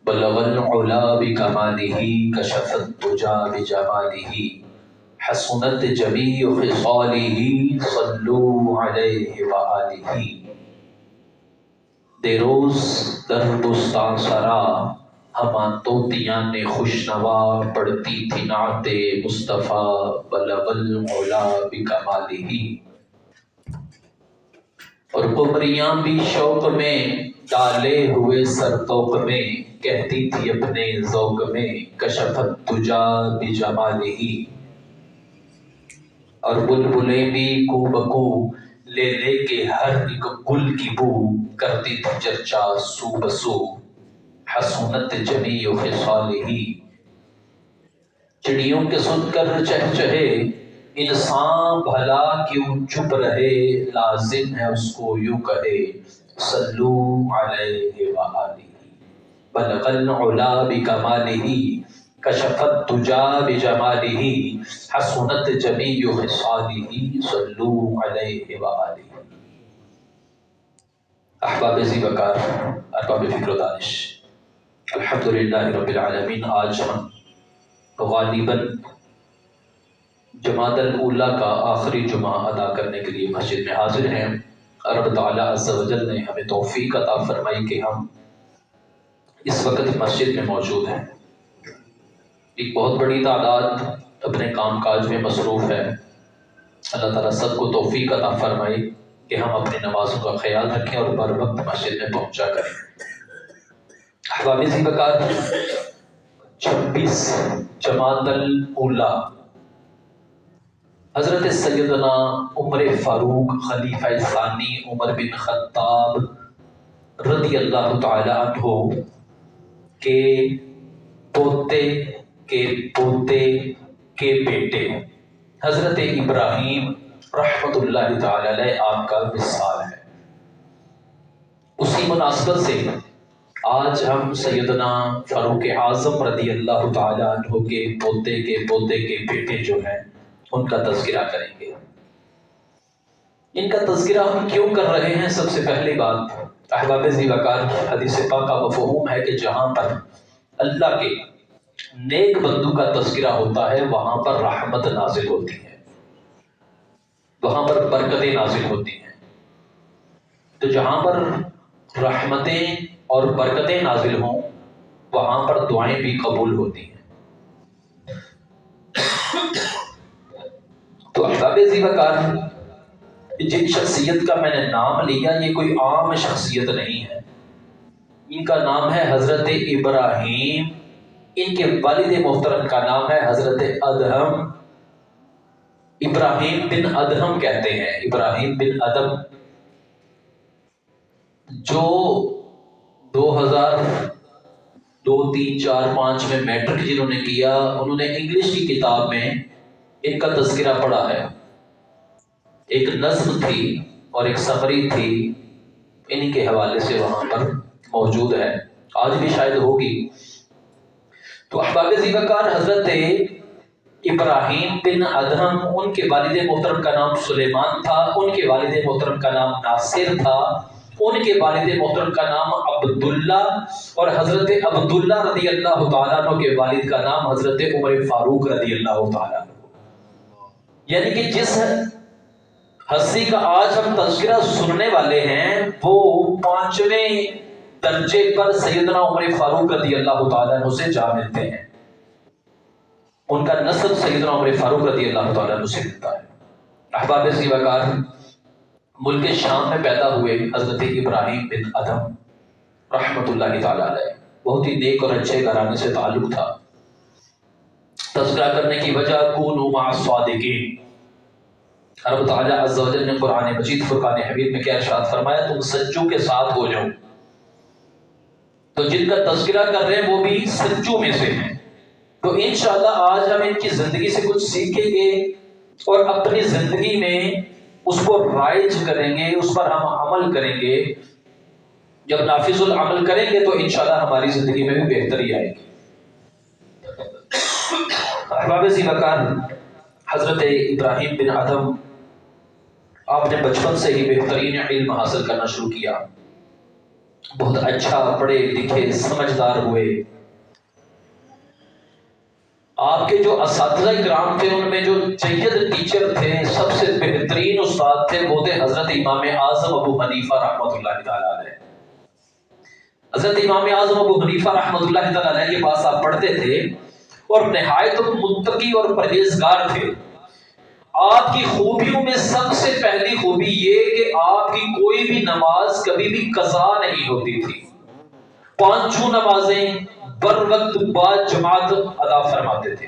بلغ العلا بکمالہ کشف الدجا بجمالہ حسنت جمیع خصالہ صلوا علیہ وآلہ۔ دیروز در بستان سرا ہماں طوطیاں نے خوشنوا پڑھتی تھی نعت مصطفیٰ بلغ العلا بکمالہ۔ اور قمریاں بھی شوق میں ڈالے ہوئے سرطوق میں کہتی تھی اپنے ذوق میں کشف الدجا بجمالہ۔ اور بلبلیں بھی کو بکو لے لے کے ہر ایک گل کی بو کرتی تھی چرچا سو بسو حسنت جمیع خصالہ۔ چڑیوں کے سن کر چہچہے انسان بھلا کیوں چپ رہے لازم ہے اس کو یوں کہے صلو علیہ وآلہ۔ بلغ العلا بکمالہ کشف الدجا بجمالہ حسنت جمیع خصالہ صلو علیہ وآلہ۔ احباب ذی وقار، ارباب فکر و دانش، الحمدللہ رب العالمین، آج ہم غالباً جمادی الاولیٰ کا آخری جمعہ ادا کرنے کے لیے مسجد میں حاضر ہیں۔ رب تعالیٰ عز و جل نے ہمیں توفیق عطا فرمائی کہ ہم اس وقت مسجد میں موجود ہیں۔ ایک بہت بڑی تعداد اپنے کام کاج میں مصروف ہے۔ اللہ تعالیٰ سب کو توفیق عطا فرمائے کہ ہم اپنی نمازوں کا خیال رکھیں اور بر وقت مسجد میں پہنچا کریں۔ احباب ذی وقار، 26 جمادی الاولیٰ حضرت سیدنا عمر فاروق خلیفہ ثانی عمر بن خطاب رضی اللہ تعالی عنہ کے پوتے کے پوتے کے بیٹے حضرت ابراہیم رحمۃ اللہ تعالی علیہ آپ کا وصال ہے۔ اسی مناسبت سے آج ہم سیدنا فاروق اعظم رضی اللہ تعالی عنہ کے پوتے کے بیٹے جو ہیں ان کا تذکرہ کریں گے۔ ان کا تذکرہ ہم کیوں کر رہے ہیں؟ سب سے پہلی بات، احباب ذی وقار، حدیث پاک کا مفہوم ہے کہ جہاں پر اللہ کے نیک بندوں کا تذکرہ ہوتا ہے وہاں پر رحمت نازل ہوتی ہے، وہاں پر برکتیں نازل ہوتی ہیں۔ تو جہاں پر رحمتیں اور برکتیں نازل ہوں وہاں پر دعائیں بھی قبول ہوتی ہیں۔ تو احباب ذی وقار، جن شخصیت کا میں نے نام لیا یہ کوئی عام شخصیت نہیں ہے۔ ان کا نام ہے حضرت ابراہیم، ان کے والد محترم کا نام ہے حضرت ادہم، ابراہیم بن ادہم کہتے ہیں، ابراہیم بن ادم، جو 2002، 3، 4، 5 میں میٹرک جنہوں نے کیا انہوں نے انگلش کی کتاب میں ان کا تذکرہ پڑھا ہے۔ ایک نظم تھی اور ایک سمری تھی، انہی کے حوالے سے وہاں پر موجود ہے، آج بھی شاید ہوگی۔ تو احباب ذی وقار، حضرت ابراہیم بن ادہم، ان کے والد محترم کا نام سلیمان تھا، ان کے والد محترم کا نام ناصر تھا، ان کے والد محترم کا نام عبداللہ، اور حضرت عبداللہ رضی اللہ تعالیٰ عنہ کے والد کا نام حضرت عمر فاروق رضی اللہ تعالیٰ عنہ۔ یعنی کہ جس ہستی کا آج ہم تذکرہ سننے والے ہیں وہ 5ویں درجے پر سیدنا عمر فاروق رضی اللہ تعالیٰ عنہ سے جا ملتے ہیں۔ ان کا نسب سیدنا عمر فاروق رضی اللہ تعالیٰ عنہ سے ملتا ہے۔ احباب ذی وقار، ملک شام میں پیدا ہوئے حضرت ابراہیم بن ادہم رحمۃ اللہ تعالی علیہ، بہت ہی نیک اور اچھے گھرانے سے تعلق تھا۔ تذکرہ کرنے کی وجہ کونوا مع الصادقین، رب تعالی عز و جل نے قرآن مجید فرقان حمید میں کیا ارشاد فرمایا، تم سچوں کے ساتھ ہو جاؤ۔ تو جن کا تذکرہ کر رہے ہیں وہ بھی سچوں میں سے ہیں۔ تو انشاءاللہ آج ہم ان کی زندگی سے کچھ سیکھیں گے اور اپنی زندگی میں اس کو رائج کریں گے، اس پر ہم عمل کریں گے۔ جب نافذ العمل کریں گے تو انشاءاللہ ہماری زندگی میں بھی بہتری آئے گی۔ احباب ذی وقار، حضرت ابراہیم بن ادہم، آپ نے بچپن سے ہی بہترین علم حاصل کرنا شروع کیا۔ بہت اچھا پڑھے لکھے سمجھدار ہوئے. آپ کے جو اساتذہ کرام تھے ان میں جو جید ٹیچر تھے، سب سے بہترین استاد تھے، وہ تھے حضرت امام اعظم ابو حنیفہ رحمۃ اللہ تعالی علیہ. حضرت امام اعظم ابو حنیفہ رحمۃ اللہ تعالی علیہ کے پاس آپ پڑھتے تھے اور نہایت متقی اور پرہیزگار تھے. آپ کی خوبیوں میں سب سے پہلی خوبی یہ کہ آپ کی کوئی بھی نماز کبھی بھی قضا نہیں ہوتی تھی. پانچوں نمازیں بر وقت با جماعت ادا فرماتے تھے.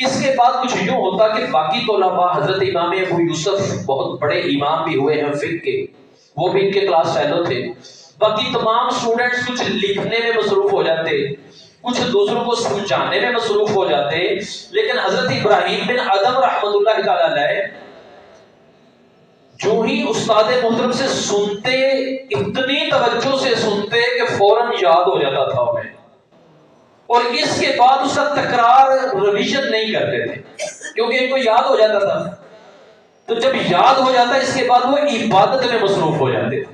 اس کے بعد کچھ یوں ہوتا کہ باقی طلباء، حضرت امام ابو یوسف بہت بڑے امام بھی ہوئے ہیں فقہ کے، وہ بھی ان کے کلاس فیلو تھے. باقی تمام سٹوڈنٹس کچھ لکھنے میں مصروف ہو جاتے، کچھ دوسروں کو سمجھانے میں مصروف ہو جاتے. لیکن حضرت ابراہیم بن ادم رحمۃ اللہ تعالی علیہ جو ہی استاد محترم سے سنتے، اتنی توجہ سے سنتے کہ فوراً یاد ہو جاتا تھا انہیں، اور اس کے بعد اس کا تکرار ریویژن نہیں کرتے تھے کیونکہ ان کو یاد ہو جاتا تھا. تو جب یاد ہو جاتا اس کے بعد وہ عبادت میں مصروف ہو جاتے تھے.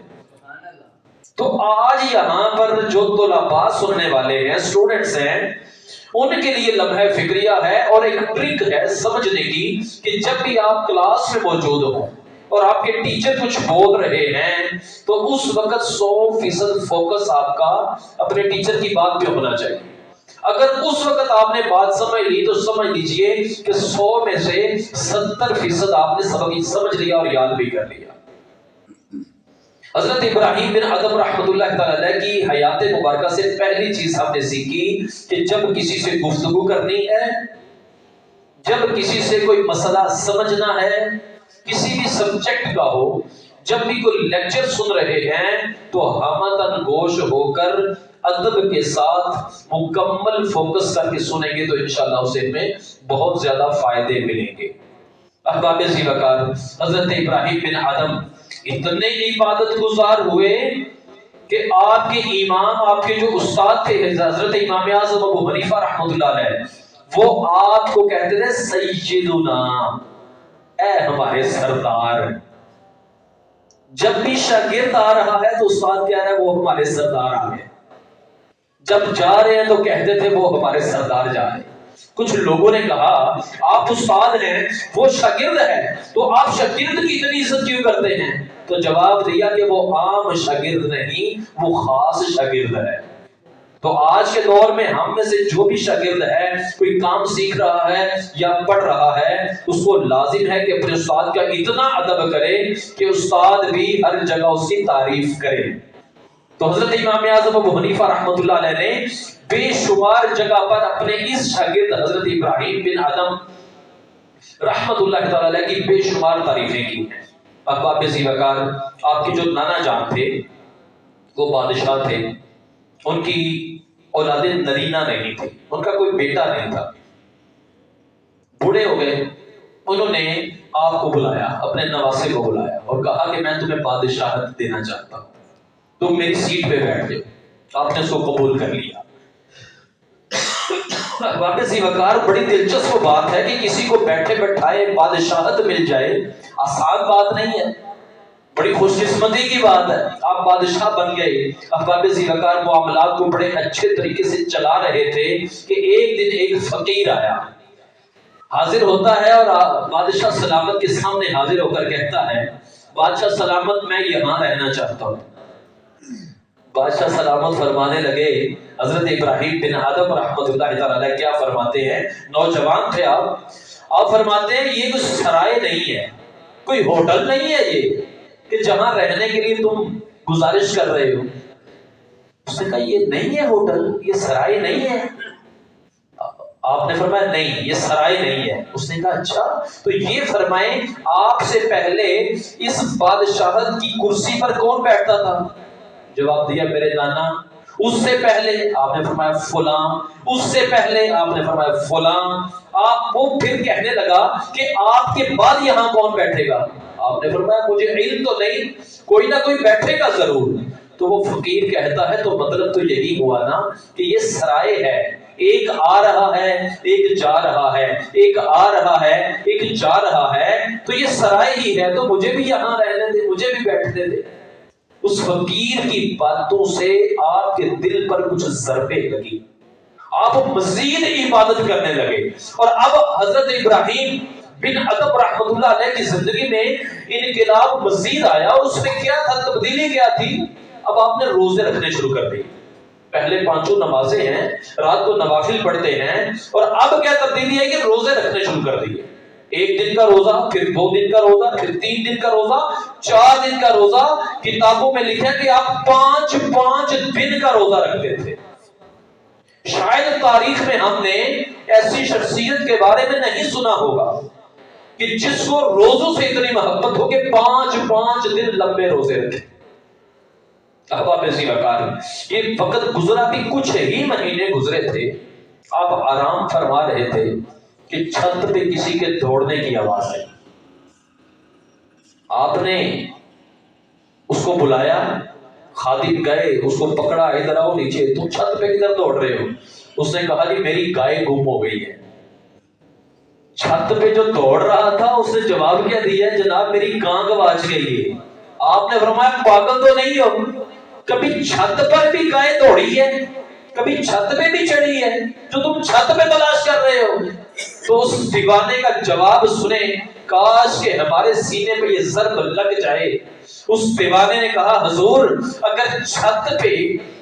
تو آج یہاں پر جو طلباء سننے والے ہیں، اسٹوڈنٹس ہیں، ان کے لیے لمحہ فکریہ ہے اور ایک ٹرک ہے سمجھنے کی کہ جب بھی آپ کلاس میں موجود ہوں اور آپ کے ٹیچر کچھ بول رہے ہیں تو اس وقت 100% فوکس آپ کا اپنے ٹیچر کی بات پہ ہونا چاہیے. اگر اس وقت آپ نے بات سمجھ لی تو سمجھ لیجئے کہ 100 میں سے 70% آپ نے سبق سمجھ لیا اور یاد بھی کر لیا. حضرت ابراہیم بن ادم رحمۃ اللہ تعالی علیہ کی حیات مبارکہ سے پہلی چیز ہم نے سیکھی کہ جب کسی سے گفتگو کرنی ہے، جب کسی سے کوئی مسئلہ سمجھنا ہے، کسی بھی سبجیکٹ کا ہو، جب بھی کوئی لیکچر سن رہے ہیں تو ہمتن گوش ہو کر ادب کے ساتھ مکمل فوکس کر کے سنیں گے تو انشاءاللہ اسے میں بہت زیادہ فائدے ملیں گے. احباب ذی وقار، حضرت ابراہیم بن ادم اتنے عبادت گزار ہوئے کہ آپ کے امام، آپ کے جو استاد تھے حضرت امام اعظم ابو حنیفہ رحمۃ اللہ علیہ، وہ آپ کو کہتے تھے سیدنا، اے ہمارے سردار. جب بھی شاگرد آ رہا ہے تو استاد کہہ رہا ہے وہ ہمارے سردار آ گئے. جب جا رہے ہیں تو کہتے تھے وہ ہمارے سردار جا رہے ہیں. کچھ لوگوں نے کہا آپ استاد ہیں، وہ شاگرد ہے، تو آپ شاگرد کی اتنی عزت کیوں کرتے ہیں؟ تو جواب دیا کہ وہ عام شاگرد نہیں، وہ خاص شاگرد ہے. تو آج کے دور میں ہم میں سے جو بھی شاگرد ہے، کوئی کام سیکھ رہا ہے یا پڑھ رہا ہے، اس کو لازم ہے کہ اپنے استاد کا اتنا ادب کرے کہ استاد بھی ہر جگہ اس کی تعریف کرے. تو حضرت امام اعظم ابو حنیفہ رحمۃ اللہ علیہ نے بے شمار جگہ پر اپنے اس شاگرد حضرت ابراہیم بن ادم رحمۃ اللہ تعالی علیہ کی بے شمار تعریفیں کی ہیں. احباب ذی وقار، آپ کے جو نانا جان تھے وہ بادشاہ تھے، ان کی اولاد نرینہ نہیں تھی، ان کا کوئی بیٹا نہیں تھا. بوڑھے ہو گئے، انہوں نے آپ کو بلایا، اپنے نواسے کو بلایا اور کہا کہ میں تمہیں بادشاہت دینا چاہتا ہوں، تم میری سیٹ پہ بیٹھ جاؤ. آپ نے اس کو قبول کر لیا. احباب ذی وقار، بڑی دلچسپ بات ہے کہ کسی کو بیٹھے بٹھائے بادشاہت مل جائے، آسان بات نہیں ہے، بڑی خوش قسمتی کی بات ہے. آپ بادشاہ بن گئے. احباب ذی وقار، معاملات کو بڑے اچھے طریقے سے چلا رہے تھے کہ ایک دن ایک فقیر آیا، حاضر ہوتا ہے اور بادشاہ سلامت کے سامنے حاضر ہو کر کہتا ہے بادشاہ سلامت میں یہاں رہنا چاہتا ہوں. بادشاہ سلامت فرمانے لگے، حضرت ابراہیم بن ادم رحمۃ اللہ تعالی علیہ کیا فرماتے ہیں، نوجوان تھے آپ فرماتے ہیں یہ کوئی سرائے نہیں ہے، کوئی ہوٹل نہیں ہے یہ کہ جہاں رہنے کے لیے تم گزارش کر رہے ہو. اس نے کہا یہ نہیں ہے ہوٹل، یہ سرائے نہیں ہے. آپ نے فرمایا نہیں، یہ سرائے نہیں ہے. اس نے کہا اچھا تو یہ فرمائیں آپ سے پہلے اس بادشاہت کی کرسی پر کون بیٹھتا تھا؟ جواب دیا میرے نانا. اس سے پہلے آپ نے فرمایا فلاں. اس سے پہلے آپ نے فرمایا فلاں. آپ وہ پھر کہنے لگا کہ آپ کے بعد یہاں کون بیٹھے گا؟ آپ نے فرمایا مجھے علم تو نہیں، کوئی نہ کوئی بیٹھے گا ضرور. تو وہ فقیر کہتا ہے تو مطلب تو یہی ہوا نا کہ یہ سرائے ہے، ایک آ رہا ہے ایک جا رہا ہے، ایک آ رہا ہے ایک جا رہا ہے، تو یہ سرائے ہی ہے، تو مجھے بھی یہاں رہنے دے، مجھے بھی بیٹھنے دے. اس فقیر کی باتوں سے آپ کے دل پر کچھ ضربیں لگی، آپ مزید عبادت کرنے لگے. اور اب حضرت ابراہیم بن ادم رحمۃ اللہ علیہ کی زندگی میں انقلاب مزید آیا. اور اس میں کیا تھا، تبدیلی کیا تھی؟ اب آپ نے روزے رکھنے شروع کر دی. پہلے 5 نمازیں ہیں، رات کو نوافل پڑھتے ہیں، اور اب کیا تبدیلی ہے کہ روزے رکھنے شروع کر دیے. 1 دن کا روزہ، پھر 2 دن کا روزہ، پھر 3 دن کا روزہ، 4 دن کا روزہ. کتابوں میں لکھا کہ آپ 5 دن کا روزہ رکھتے تھے. شاید تاریخ میں ہم نے ایسی شخصیت کے بارے میں نہیں سنا ہوگا کہ جس کو روزوں سے اتنی محبت ہو کہ 5 دن لمبے روزے رکھے. احباب عزیز وقار، یہ وقت گزرا بھی کچھ ہی مہینے گزرے تھے، آپ آرام فرما رہے تھے کہ چھت پہ کسی کے دوڑنے کی آواز آئی. آپ نے اس کو بلایا، خادم گئے، اس کو پکڑا، ادھر آؤ نیچے، تم چھت پہ کدھر دوڑ رہے ہو؟ اس نے کہا جی میری گائے گم ہو گئی ہے. چھت پہ جو دوڑ رہا تھا اس نے جواب کیا دیا؟ جناب میری گاں گواچ گئی ہے. آپ نے فرمایا پاگل تو نہیں ہو؟ کبھی چھت پر بھی گائے دوڑی ہے، کبھی چھت پہ بھی چڑھی ہے، جو تم چھت پہ تلاش کر رہے ہو؟ تو اس دیوانے کا جواب سنیں، کاش کہ ہمارے سینے پہ یہ ضرب لگ جائے. اس دیوانے نے کہا حضور اگر چھت پہ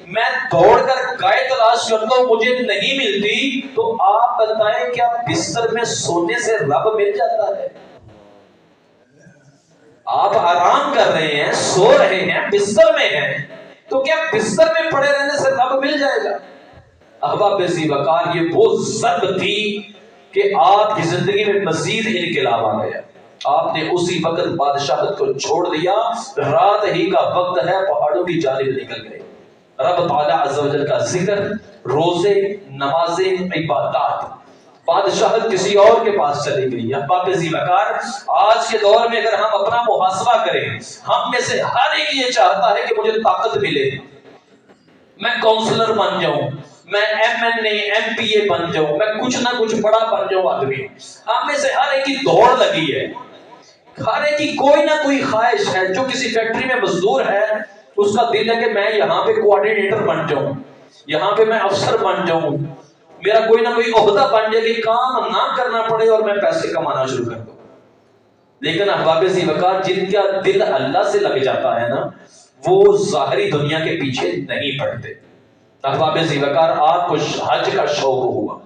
میں دوڑ کر گائے تلاش کرتا ہوں مجھے نہیں ملتی، تو آپ بتائیں کیا بستر میں سونے سے رب مل جاتا ہے؟ آپ آرام کر رہے ہیں، سو رہے ہیں، بستر میں ہیں، تو کیا بستر میں پڑے رہنے سے رب مل جائے گا؟ احباب عزیز وقار، یہ وہ ضرب تھی کہ آپ کی زندگی میں مزید انقلاب آ گیا. آپ نے اسی وقت بادشاہت کو چھوڑ دیا. رات ہی کا وقت ہے، پہاڑوں کی جانب نکل گئے. رب تعالی عز و جل کا ذکر، روزے، نمازیں، عبادات، بادشاہت کسی اور کے پاس چلی گئی. احباب عزیز وقار، آج کے دور میں اگر ہم اپنا محاسبہ کریں، ہم میں سے ہر ایک یہ چاہتا ہے کہ مجھے طاقت ملے، میں کونسلر بن جاؤں، میں MNA MPA بن جاؤں، میں کچھ نہ کچھ بڑا بن جاؤں. آدمی ہم میں سے ہر ایک کی دوڑ لگی ہے، ہر ایک کی کوئی نہ کوئی خواہش ہے. جو کسی فیکٹری میں مزدور ہے اس کا دل ہے کہ میں یہاں پہ کوآرڈینیٹر بن جاؤں، یہاں پہ میں افسر بن جاؤں، میرا کوئی نہ کوئی عہدہ بن جائے کہ کام نہ کرنا پڑے اور میں پیسے کمانا شروع کر دوں. لیکن احباب عزیز وقار، جن کا دل اللہ سے لگ جاتا ہے نا، وہ ظاہری دنیا کے پیچھے نہیں پڑتے. احباب عزیز وقار، آپ کو حج کا شوق ہوا،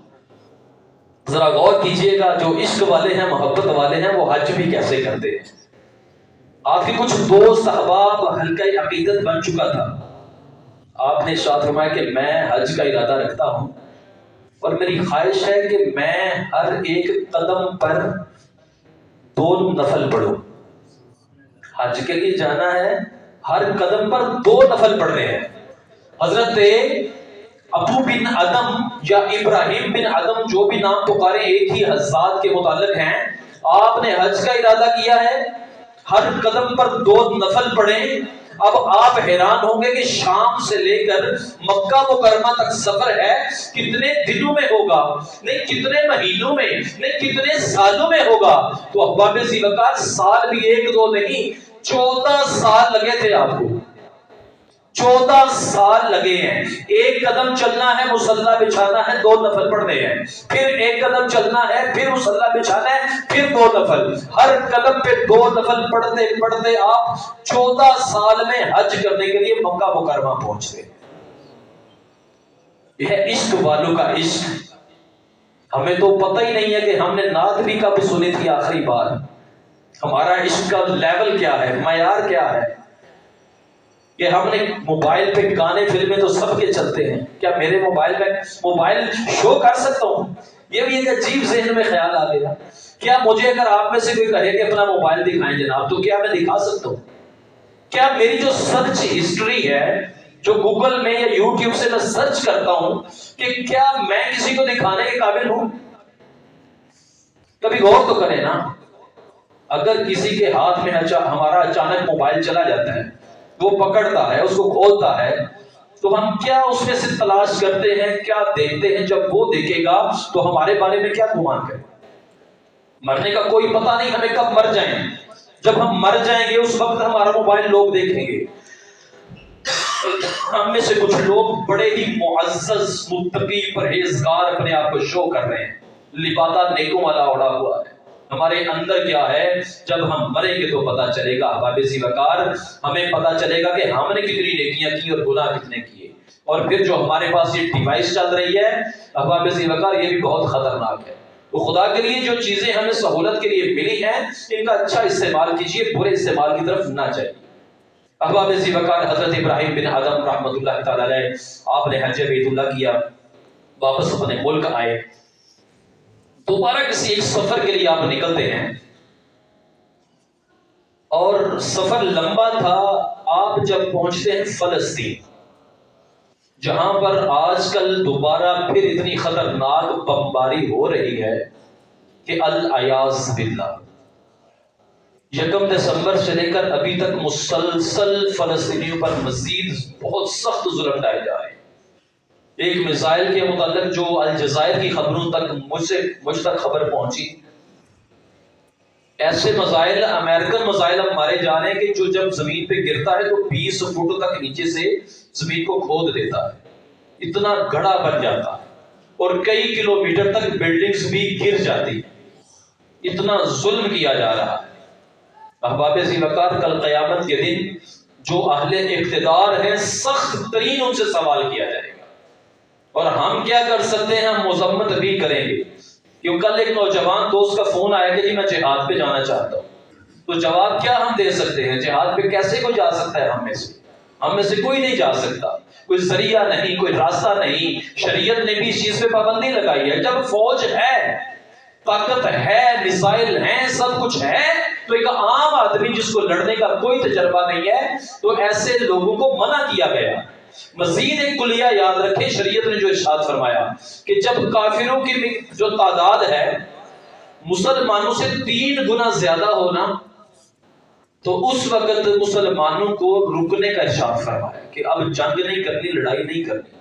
ذرا غور کیجئے گا، جو عشق والے ہیں، محبت والے ہیں، وہ حج بھی کیسے کرتے ہیں. آپ کے کچھ دوست احباب حلقہ عقیدت بن چکا تھا. آپ نے ارشاد فرمایا کہ میں حج کا ارادہ رکھتا ہوں اور میری خواہش ہے کہ میں ہر ایک قدم پر 2 نفل پڑھوں. حج کے لیے جانا ہے، ہر قدم پر 2 نفل پڑھنے ہیں. حضرت ابو بن ادم یا ابراہیم بن ادم، جو بھی نام پکارے ایک ہی حضرات کے متعلق ہیں، آپ نے حج کا ارادہ کیا ہے، ہر قدم پر 2 نفل پڑھیں. اب آپ حیران ہوں گے کہ شام سے لے کر مکہ مکرمہ تک سفر ہے، کتنے دنوں میں ہوگا؟ نہیں کتنے مہینوں میں، نہیں کتنے سالوں میں ہوگا؟ تو احباب عزیز وقار، سال بھی 1-2 نہیں، 14 سال لگے تھے آپ کو. 14 سال لگے ہیں. ایک قدم چلنا ہے، مصلی بچھانا ہے، 2 نفل پڑھنے ہیں. پھر ایک قدم چلنا ہے، پھر مصلی بچھانا ہے، پھر 2 نفل. ہر قدم پہ 2 نفل پڑھتے پڑھتے آپ 14 سال میں حج کرنے کے لیے مکہ مکرمہ پہنچ گئے. یہ ہے عشق والوں کا عشق. ہمیں تو پتہ ہی نہیں ہے کہ ہم نے نعت بھی کب سنی تھی آخری بار. ہمارا عشق کا لیول کیا ہے، معیار کیا ہے؟ کہ ہم نے موبائل پہ گانے فلمیں تو سب کے چلتے ہیں، کیا میرے موبائل پہ موبائل شو کر سکتا ہوں؟ یہ بھی ایک عجیب ذہن میں خیال آ گیا. کیا مجھے اگر آپ میں سے کوئی کہے کہ اپنا موبائل دکھائیں جناب، تو کیا میں دکھا سکتا ہوں؟ کیا میری جو سرچ ہسٹری ہے، جو گوگل میں یا یوٹیوب سے میں سرچ کرتا ہوں، کہ کیا میں کسی کو دکھانے کے قابل ہوں؟ کبھی غور تو کریں نا. اگر کسی کے ہاتھ میں ہمارا اچانک موبائل چلا جاتا ہے، وہ پکڑتا ہے، اس کو کھولتا ہے، تو ہم کیا اس میں سے تلاش کرتے ہیں، کیا دیکھتے ہیں؟ جب وہ دیکھے گا تو ہمارے بارے میں کیا گمان کرے؟ مرنے کا کوئی پتہ نہیں ہمیں کب مر جائیں. جب ہم مر جائیں گے اس وقت ہمارا موبائل لوگ دیکھیں گے. ہم میں سے کچھ لوگ بڑے ہی معزز متقی پرہیزگار اپنے آپ کو شو کر رہے ہیں، لبادہ نیکوں والا اڑا ہوا ہے۔ ہمارے اندر کیا ہے جب ہم مریں گے تو پتا چلے گا۔ احباب ذی وقار، ہمیں پتا چلے گا کہ ہم نے کتنی نیکیاں کی اور گناہ کتنے کیے۔ اور پھر جو ہمارے پاس یہ ڈیوائس چل رہی ہے احباب ذی وقار، یہ بھی بہت خطرناک ہے۔ تو خدا کے لیے جو چیزیں ہمیں سہولت کے لیے ملی ہیں ان کا اچھا استعمال کیجیے، برے استعمال کی طرف نہ جائیے۔ احباب ذی وقار، حضرت ابراہیم بن ادم رحمۃ اللہ تعالی علیہ، آپ نے حج بیت اللہ کیا، واپس اپنے ملک آئے، دوبارہ کسی ایک سفر کے لیے آپ نکلتے ہیں اور سفر لمبا تھا۔ آپ جب پہنچتے ہیں فلسطین، جہاں پر آج کل دوبارہ پھر اتنی خطرناک بمباری ہو رہی ہے کہ العیاذ باللہ، 1 دسمبر سے لے کر ابھی تک مسلسل فلسطینیوں پر مزید بہت سخت ظلم ڈھائے جا رہے ہیں۔ ایک میزائل کے متعلق جو الجزائر کی خبروں تک مجھ تک خبر پہنچی، ایسے میزائل، امریکن میزائل اب مارے جا رہے ہیں کہ جو جب زمین پہ گرتا ہے تو 20 فٹ تک نیچے سے زمین کو کھود دیتا ہے، اتنا گڑھا بن جاتا ہے اور کئی کلومیٹر تک بلڈنگز بھی گر جاتی ہیں، اتنا ظلم کیا جا رہا ہے۔ احباب ذی وقار، کل قیامت کے دن جو اہل اقتدار ہیں سخت ترین ان سے سوال کیا جائے گا، اور ہم کیا کر سکتے ہیں؟ ہم مذمت بھی کریں گے۔ کیوں کل ایک نوجوان دوست کا فون آیا کہ جی میں جہاد پہ جانا چاہتا ہوں، تو جواب کیا ہم دے سکتے ہیں؟ جہاد پہ کیسے کوئی جا سکتا ہے؟ ہم میں سے کوئی نہیں جا سکتا، کوئی ذریعہ نہیں، کوئی راستہ نہیں۔ شریعت نے بھی اس چیز پہ پابندی لگائی ہے۔ جب فوج ہے، طاقت ہے، میزائل ہیں، سب کچھ ہے، تو ایک عام آدمی جس کو لڑنے کا کوئی تجربہ نہیں ہے، تو ایسے لوگوں کو منع کیا گیا۔ مزید ایک کلیہ یاد رکھیں، شریعت نے جو ارشاد فرمایا کہ جب کافروں کی جو تعداد ہے مسلمانوں سے 3 گنا زیادہ ہونا، تو اس وقت مسلمانوں کو رکنے کا ارشاد فرمایا کہ اب جنگ نہیں کرنی، لڑائی نہیں کرنی۔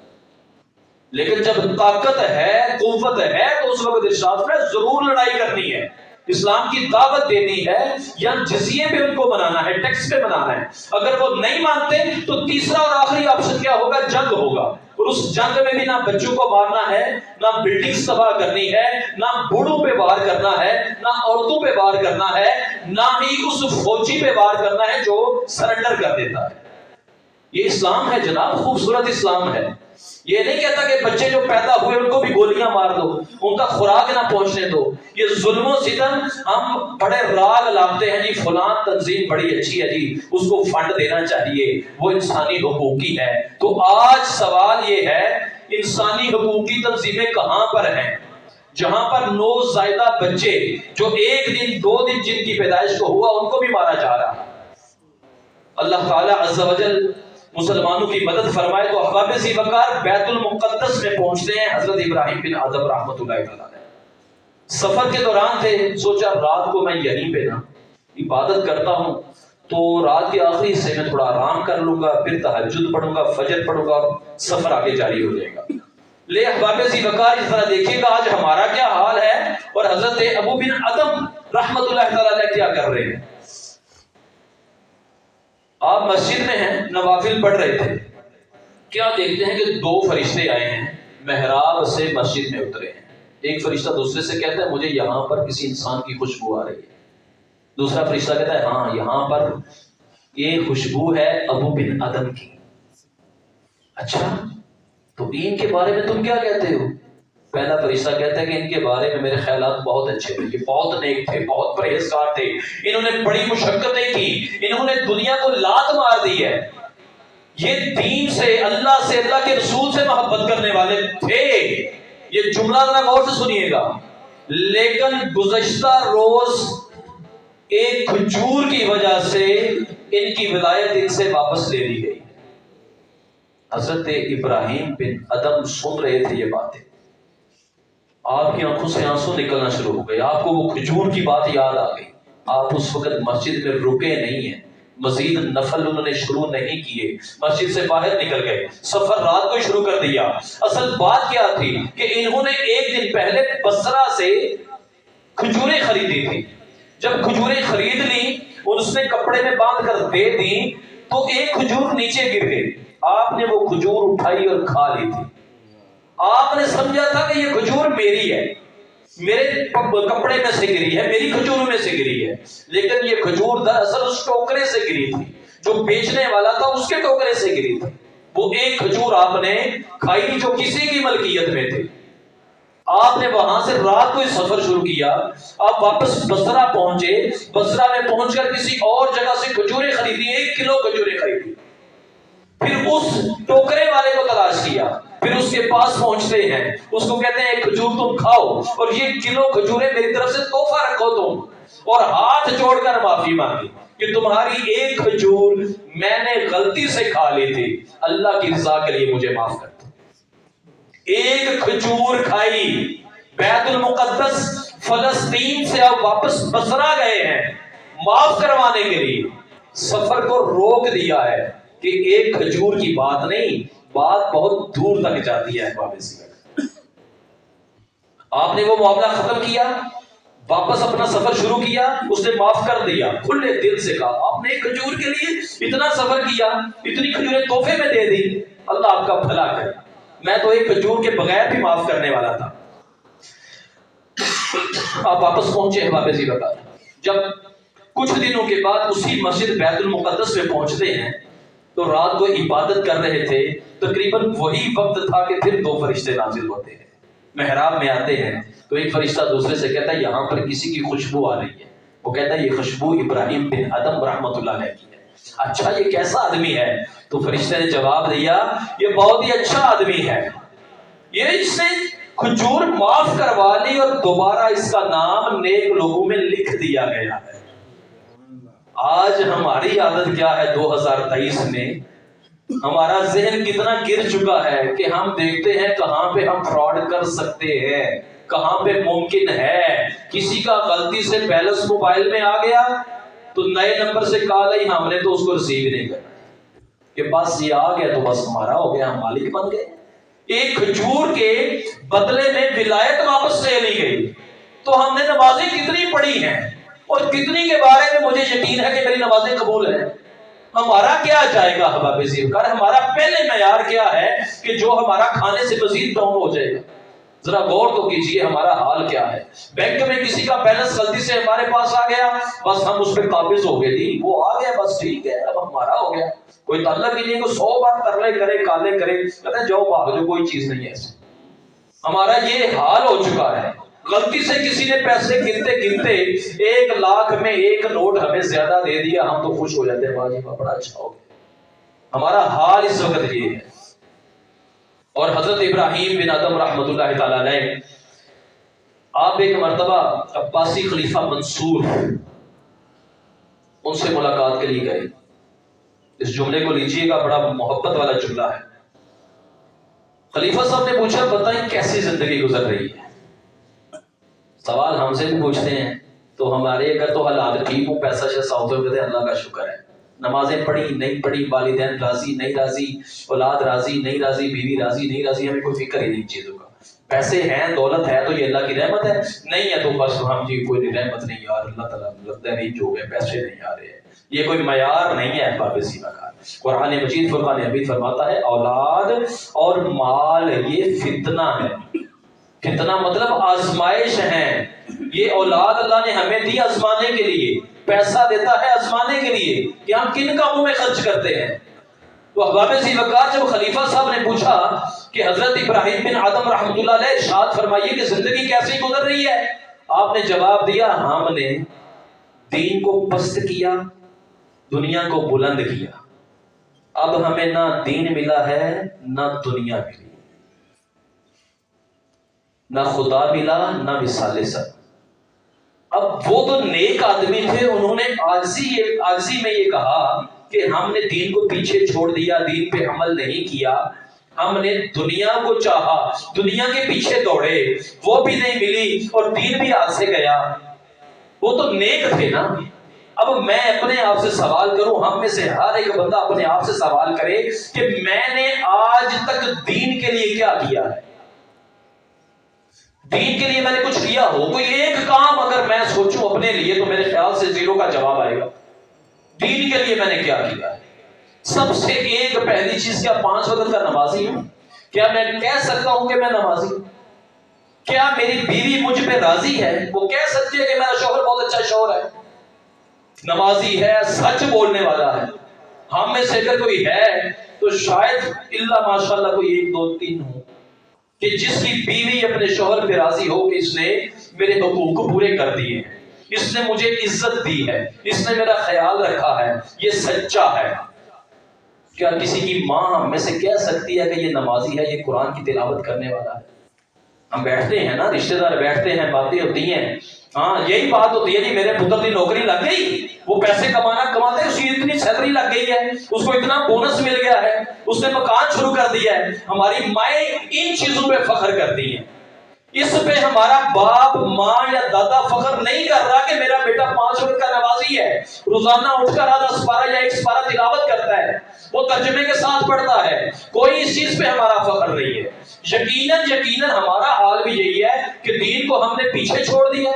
لیکن جب طاقت ہے، قوت ہے، تو اس وقت ارشاد فرمایا ضرور لڑائی کرنی ہے، اسلام کی دعوت دینی ہے، یا جزیے پہ ان کو بنانا ہے، ٹیکس پہ بنانا ہے۔ اگر وہ نہیں مانتے تو تیسرا اور آخری آپشن کیا ہوگا؟ جنگ ہوگا۔ اور اس جنگ میں بھی نہ بچوں کو مارنا ہے، نہ بلڈنگز تباہ کرنی ہے، نہ بوڑھوں پہ وار کرنا ہے، نہ عورتوں پہ وار کرنا ہے، نہ ہی اس فوجی پہ وار کرنا ہے جو سرنڈر کر دیتا ہے۔ یہ اسلام ہے جناب، خوبصورت اسلام ہے۔ یہ نہیں کہتا کہ بچے جو پیدا ہوئے ان کو بھی گولیاں مار دو، ان کا خوراک نہ پہنچنے دو۔ یہ ظلم و ستم ہم بڑے راگ لاتے ہیں، جی فلاں تنظیم بڑی اچھی ہے، جی اس کو فنڈ دینا چاہیے، وہ انسانی حقوقی ہے۔ تو آج سوال یہ ہے، انسانی حقوقی تنظیمیں کہاں پر ہیں جہاں پر نوزائیدہ بچے جو 1 دن 2 دن جن کی پیدائش کو ہوا ان کو بھی مارا جا رہا ہے؟ اللہ تعالیٰ عز و جل مسلمانوں کی مدد فرمائے۔ تو احباب ذی وقار بیت المقدس میں پہنچتے ہیں حضرت ابراہیم بن ادم رحمۃ اللہ تعالی۔ سفر کے دوران تھے، سوچا رات کو میں یہیں پہ نا عبادت کرتا ہوں، تو رات کے آخری حصے میں تھوڑا آرام کر لوں گا، پھر تہجد پڑھوں گا، فجر پڑھوں گا، سفر آگے جاری ہو جائے گا۔ لے احباب ذی وقار، اس طرح دیکھیے گا آج ہمارا کیا حال ہے اور حضرت ابو بن ادم رحمۃ اللہ تعالی کیا کر رہے ہیں۔ آپ مسجد میں ہیں، نوافل پڑھ رہے تھے، کیا دیکھتے ہیں کہ 2 فرشتے آئے ہیں، محراب سے مسجد میں اترے ہیں۔ ایک فرشتہ دوسرے سے کہتا ہے مجھے یہاں پر کسی انسان کی خوشبو آ رہی ہے۔ دوسرا فرشتہ کہتا ہے ہاں یہاں پر یہ خوشبو ہے ابو بن ادم کی۔ اچھا تو ان کے بارے میں تم کیا کہتے ہو؟ پہلا فرشتہ کہتا ہے کہ ان کے بارے میں میرے خیالات بہت اچھے تھے، یہ بہت نیک تھے، بہت پرہیزگار تھے، انہوں نے بڑی مشقتیں کی، انہوں نے دنیا کو لات مار دی ہے، یہ دین سے، اللہ کے رسول سے محبت کرنے والے تھے۔ یہ جملہ ذرا غور سے سنیے گا۔ لیکن گزشتہ روز ایک کھجور کی وجہ سے ان کی ولایت ان سے واپس لے لی گئی۔ حضرت ابراہیم بن ادم سن رہے تھے یہ باتیں، آپ کی آنکھوں سے آنسو نکلنا شروع ہو گئے، آپ کو وہ کھجور کی بات یاد آ گئی۔ آپ اس وقت مسجد میں رکے نہیں ہیں، مزید نفل انہوں نے شروع نہیں کیے، مسجد سے باہر نکل گئے، سفر رات کو شروع کر دیا۔ اصل بات کیا تھی کہ انہوں نے 1 دن پہلے بصرہ سے کھجوریں خریدی تھی، جب کھجوریں خرید لی اور اس نے کپڑے میں باندھ کر دے دی تو ایک کھجور نیچے گر گئی، آپ نے وہ کھجور اٹھائی اور کھا لی تھی. آپ نے سمجھا تھا کہ یہ کھجور میری ہے، میرے کپڑے میں سے گری ہے، میری کھجوروں میں سے گری ہے، لیکن یہ کھجور دراصل اس ٹوکرے سے گری تھی، جو بیچنے والا تھا اس کے ٹوکرے سے گری تھی. وہ ایک کھجور آپ نے کھائی جو کسی کی ملکیت میں تھی. آپ نے وہاں سے رات کو ہی سفر شروع کیا. آپ واپس بصرہ پہنچے. بصرہ میں پہنچ کر کسی اور جگہ سے کھجوریں خریدی، 1 کلو کھجوریں خریدی. پھر اس ٹوکرے والے کو تلاش کیا، پھر اس کے پاس پہنچتے ہیں، اس کو کہتے ہیں ایک کھجور تم کھاؤ اور یہ کلو کھجوریں میری طرف سے تحفہ رکھو تم، اور ہاتھ جوڑ کر معافی مانگی کہ تمہاری ایک کھجور میں نے غلطی سے کھا لی تھی، اللہ کی رضا کے لیے مجھے معاف کر دو. ایک کھجور کھائی. بیت المقدس فلسطین سے آپ واپس بصرہ گئے ہیں معاف کروانے کے لیے. سفر کو روک دیا ہے کہ ایک کھجور کی بات نہیں، بات بہت دور تک جاتی ہے. آپ نے وہ معاملہ ختم کیا، واپس اپنا سفر شروع کیا. اس نے معاف کر دیا، کھلے دل سے کہا آپ نے ایک کھجور کے لیے اتنا سفر کیا، اتنی کھجوریں تحفے میں دے دی، اللہ آپ کا بھلا کرے. میں تو ایک کھجور کے بغیر بھی معاف کرنے والا تھا. آپ واپس پہنچے احباب ذی وقار. جب کچھ دنوں کے بعد اسی مسجد بیت المقدس میں پہنچتے ہیں تو رات کو عبادت کر رہے تھے. تقریباً وہی وقت تھا کہ پھر 2 فرشتے نازل ہوتے ہیں. محراب میں آتے ہیں تو ایک فرشتہ دوسرے سے کہتا ہے یہاں پر کسی کی خوشبو آ رہی ہے. وہ کہتا ہے یہ خوشبو ابراہیم بن ادم رحمۃ اللہ علیہ کی ہے. اچھا یہ کیسا آدمی ہے؟ تو فرشتے نے جواب دیا یہ بہت ہی اچھا آدمی ہے، یہ اس نے کھجور معاف کروا لی اور دوبارہ اس کا نام نیک لوگوں میں لکھ دیا گیا ہے. آج ہماری عادت کیا ہے 2023 میں؟ ہمارا ذہن کتنا گر چکا ہے کہ ہم دیکھتے ہیں کہاں پہ ہم فراڈ کر سکتے ہیں، کہاں پہ ممکن ہے. کسی کا غلطی سے بیلنس موبائل میں آ گیا تو نئے نمبر سے کال آئی، ہم نے تو اس کو ریسیو نہیں کرنا کہ بس یہ آ گیا تو بس ہمارا ہو گیا، ہم مالک بن گئے. ایک کھجور کے بدلے میں ولایت واپس لے لی گئی. تو ہم نے نمازیں کتنی پڑھی ہیں اور کتنی کے بارے میں مجھے یقین ہے کہ میری نمازیں قبول ہیں. ہمارا کیا جائے گا احباب ذی وقار؟ ہمارا پہلے معیار کیا ہے کہ جو ہمارا کھانے سے مزید ڈاؤن ہو جائے گا؟ ذرا غور تو کیجئے ہمارا حال کیا ہے. بینک میں کسی کا بیلنس غلطی سے ہمارے پاس آ گیا، بس ہم اس پہ قابض ہو گئے، جی وہ آ گیا بس ٹھیک ہے اب ہمارا ہو گیا. کوئی تعلق ہی نہیں، کوئی 100 بار ترلے کرے کالے کرے، کہتے ہیں جاؤ بھاگ جو، کوئی چیز نہیں ہے ایسے. ہمارا یہ حال ہو چکا ہے. غلطی سے کسی نے پیسے گنتے گنتے 1 لاکھ میں 1 نوٹ ہمیں زیادہ دے دیا، ہم تو خوش ہو جاتے ہیں باجی بڑا اچھا ہو گیا. ہمارا حال اس وقت یہ ہے. اور حضرت ابراہیم بن ادم رحمۃ اللہ تعالی علیہ، آپ ایک مرتبہ عباسی خلیفہ منصور ان سے ملاقات کے لیے گئے. اس جملے کو لیجئے گا، بڑا محبت والا جملہ ہے. خلیفہ صاحب نے پوچھا بتائیں کیسی زندگی گزر رہی ہے؟ سوال ہم سے بھی پوچھتے ہیں تو ہمارے اگر تو حالات ٹھیک ہوں، پیسہ شیسا ہوتے ہوئے اللہ کا شکر ہے، نمازیں پڑھی نہیں پڑھی، والدین راضی نہیں راضی، اولاد راضی نہیں راضی، بیوی راضی نہیں راضی، ہمیں کوئی فکر ہی نہیں چیزوں کا. پیسے ہیں دولت ہے تو یہ اللہ کی رحمت ہے، نہیں ہے تو بس ہم جی کوئی رحمت نہیں یار، اللہ تعالیٰ لگتا ہے نہیں جو ہے پیسے نہیں آ رہے ہیں. یہ کوئی معیار نہیں ہے احباب ذی وقار. قرآن مجید فرقان حمید فرماتا ہے اولاد اور مال یہ فتنہ ہے. فتنہ مطلب آزمائش ہے. یہ اولاد اللہ نے ہمیں دی آزمانے کے لیے، پیسہ دیتا ہے آزمانے کے لیے کہ ہم کن کاموں میں خرچ کرتے ہیں. تو احباب ذی وقار جب خلیفہ صاحب نے پوچھا کہ حضرت ابراہیم بن آدم رحمۃ اللہ علیہ ارشاد فرمائیے کہ زندگی کیسی گزر رہی ہے، آپ نے جواب دیا ہم نے دین کو پست کیا، دنیا کو بلند کیا. اب ہمیں نہ دین ملا ہے نہ دنیا ملی، نہ خدا ملا نہ مثال سب. اب وہ تو نیک آدمی تھے، انہوں نے عاجزی میں یہ کہا کہ ہم نے دین کو پیچھے چھوڑ دیا، دین پہ عمل نہیں کیا، ہم نے دنیا کو چاہا، دنیا کے پیچھے دوڑے، وہ بھی نہیں ملی اور دین بھی ہاتھ سے گیا. وہ تو نیک تھے نا. اب میں اپنے آپ سے سوال کروں، ہم میں سے ہر ایک بندہ اپنے آپ سے سوال کرے کہ میں نے آج تک دین کے لیے کیا کیا ہے؟ دین کے لیے میں نے کچھ کیا ہو؟ کوئی ایک کام اگر میں سوچوں اپنے لیے تو میرے خیال سے 0 کا جواب آئے گا. دین کے لیے میں نے کیا کیا ہے؟ سب سے ایک پہلی چیز، کیا 5 وقت کا نمازی ہوں؟ کیا میں کہہ سکتا ہوں کہ میں نمازی ہوں؟ کیا میری بیوی مجھ پہ راضی ہے؟ وہ کہہ سکتی ہے کہ میرا شوہر بہت اچھا شوہر ہے، نمازی ہے، سچ بولنے والا ہے؟ ہم میں سے اگر کوئی ہے تو شاید اللہ ماشاءاللہ کوئی 1 2 3 ہو کہ جس کی بیوی اپنے شوہر پہ راضی ہو کہ اس نے میرے حقوق پورے کر دیے ہیں، اس نے مجھے عزت دی ہے، اس نے میرا خیال رکھا ہے، یہ سچا ہے۔ کیا کسی کی ماں ہم میں سے کہہ سکتی ہے کہ یہ نمازی ہے، یہ قرآن کی تلاوت کرنے والا ہے؟ ہم بیٹھتے ہیں نا، رشتہ دار بیٹھتے ہیں، باتیں ہوتی ہیں، ہاں یہی بات ہوتی ہے جی میرے پتر کی نوکری لگ گئی، وہ پیسے کماتے اس کی اتنی سیلری لگ گئی ہے، اس کو اتنا بونس مل گیا ہے، اس نے مکان شروع کر دیا ہے۔ ہماری مائیں ان چیزوں پہ فخر کرتی ہیں، اس پہ ہمارا باپ ماں یا دادا فخر نہیں کر رہا کہ میرا بیٹا 5 وقت کا نمازی ہے، روزانہ اٹھ کر آدھا سپارہ یا 1 سپارہ تلاوت کرتا ہے، وہ ترجمے کے ساتھ پڑھتا ہے۔ کوئی اس چیز پہ ہمارا فخر نہیں ہے۔ یقیناً ہمارا حال بھی یہی ہے کہ دین کو ہم نے پیچھے چھوڑ دیا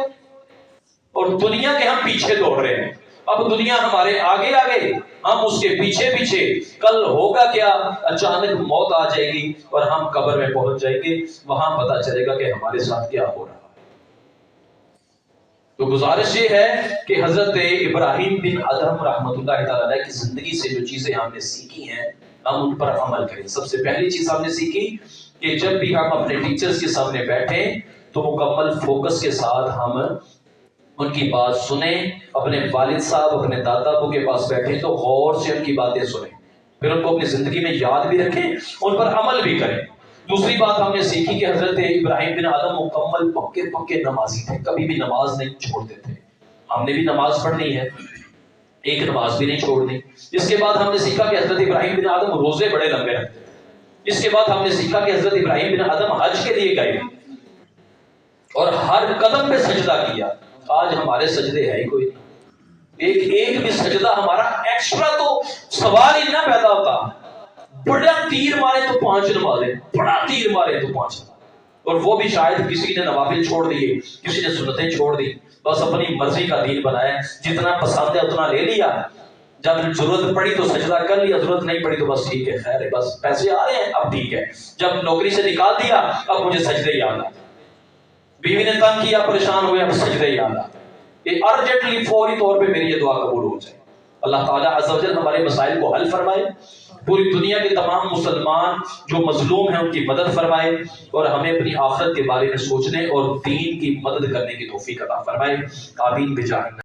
اور دنیا کے ہم پیچھے دوڑ رہے ہیں۔ اب دنیا ہمارے آگے آگے، ہم اس کے پیچھے پیچھے۔ کل ہوگا کیا؟ اچانک موت آ جائے گی اور ہم قبر میں پہنچ جائیں گے، وہاں پتہ چلے گا کہ ہمارے ساتھ کیا ہو رہا ہے۔ تو گزارش یہ ہے کہ حضرت ابراہیم بن ادھم رحمۃ اللہ تعالیٰ علیہ کی زندگی سے جو چیزیں ہم نے سیکھی ہیں ہم ان پر عمل کریں۔ سب سے پہلی چیز ہم نے سیکھی کہ جب بھی ہم اپنے ٹیچرز کے سامنے بیٹھیں تو مکمل فوکس کے ساتھ ہم ان کی بات سنیں۔ اپنے والد صاحب، اپنے دادا ابو کے پاس بیٹھیں تو غور سے ان کی باتیں سنیں، پھر ان کو اپنی زندگی میں یاد بھی رکھیں، ان پر عمل بھی کریں۔ دوسری بات ہم نے سیکھی کہ حضرت ابراہیم بن آدم مکمل پکے نمازی تھے، کبھی بھی نماز نہیں چھوڑتے تھے۔ ہم نے بھی نماز پڑھنی ہے، ایک نماز بھی نہیں چھوڑنی۔ اس کے بعد ہم نے سیکھا کہ حضرت ابراہیم بن آدم روزے بڑے لمبے رکھتے تھے۔ اس کے بعد ہم نے سیکھا کہ حضرت ابراہیم بن آدم حج کے لیے گئے اور ہر قدم پہ سجدہ کیا۔ آج ہمارے سجدے ہے ہی کوئی نہیں، ایک بھی سجدہ ہمارا ایکسٹرا تو سوال ہی نہ پیدا ہوتا۔ بڑا تیر مارے تو 5 نمازیں، بڑا تیر مارے تو 5، اور وہ بھی شاید کسی نے نوافل چھوڑ دیے، کسی نے سنتیں چھوڑ دی، بس اپنی مرضی کا دین بنایا، جتنا پسند ہے اتنا لے لیا، جب ضرورت پڑی تو سجدہ کر لیا، ضرورت نہیں پڑی تو بس ٹھیک ہے، خیر ہے، بس پیسے آ رہے ہیں اب ٹھیک ہے، جب نوکری سے نکال دیا اب مجھے سجدے یاد آ، بیوی نے تنگ کیا پریشان ہوئے اب سجدے یاد آ، یہ ارجنٹلی فوری طور پہ میری یہ دعا قبول ہو جائے۔ اللہ تعالیٰ عز و جل ہمارے مسائل کو حل فرمائے، پوری دنیا کے تمام مسلمان جو مظلوم ہیں ان کی مدد فرمائے، اور ہمیں اپنی آخرت کے بارے میں سوچنے اور دین کی مدد کرنے کی توفیق عطا فرمائے۔ آمین بجاہ